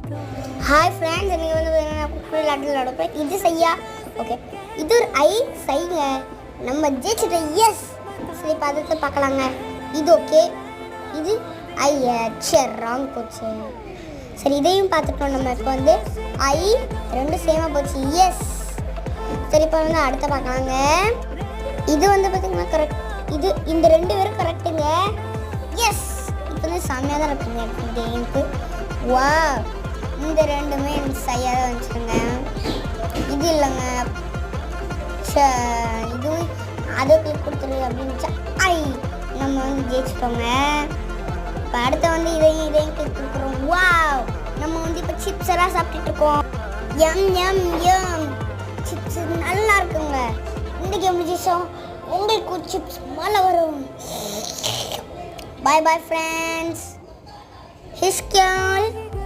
Hi friends, இன்னைக்கு வந்து நான் குக்கர் விளையாட்டு போய் இது செய்யா. ஓகே, இது ஒரு ஐ செய்யுங்க. நம்ம ஜெயிச்சிட்டோம். எஸ், சரி பதத்தை பார்க்கலாங்க. இது ஓகே, இது ஐ ராங் போச்சு. சரி, இதையும் பார்த்துட்டோம். நம்ம இப்போ வந்து ஐ ரெண்டு சேமாக போச்சு. எஸ், சரி இப்போ வந்து அடுத்த பார்க்கலாங்க. இது வந்து பார்த்தீங்கன்னா கரெக்ட். இது இந்த ரெண்டு பேரும் கரெக்டுங்க. எஸ், இப்போ வந்து செம்மையாக தான் இருக்குங்க. இது எனக்கு வா, இந்த ரெண்டுமே எனக்கு சரியாக தான் வந்துச்சுங்க. இது இல்லைங்க, இது அதை கிளிக் கொடுத்துரு அப்படின்னு ஐ நம்ம வந்து ஜெயிச்சிட்டோங்க. இப்போ அடுத்த வந்து இதையும் கிளிக் கொடுக்குறோம். வா, நம்ம வந்து இப்போ சிப்ஸ் எல்லாம் சாப்பிட்டுட்டு இருக்கோம். எம் எம் எம் சிப்ஸ் நல்லா இருக்குங்க. இந்த கேம் ஜெயிச்சோம். உங்களுக்கு சிப்ஸ் மேலே வரும். பாய் பாய் ஃப்ரெண்ட்ஸ். ஹிஸ்கியால்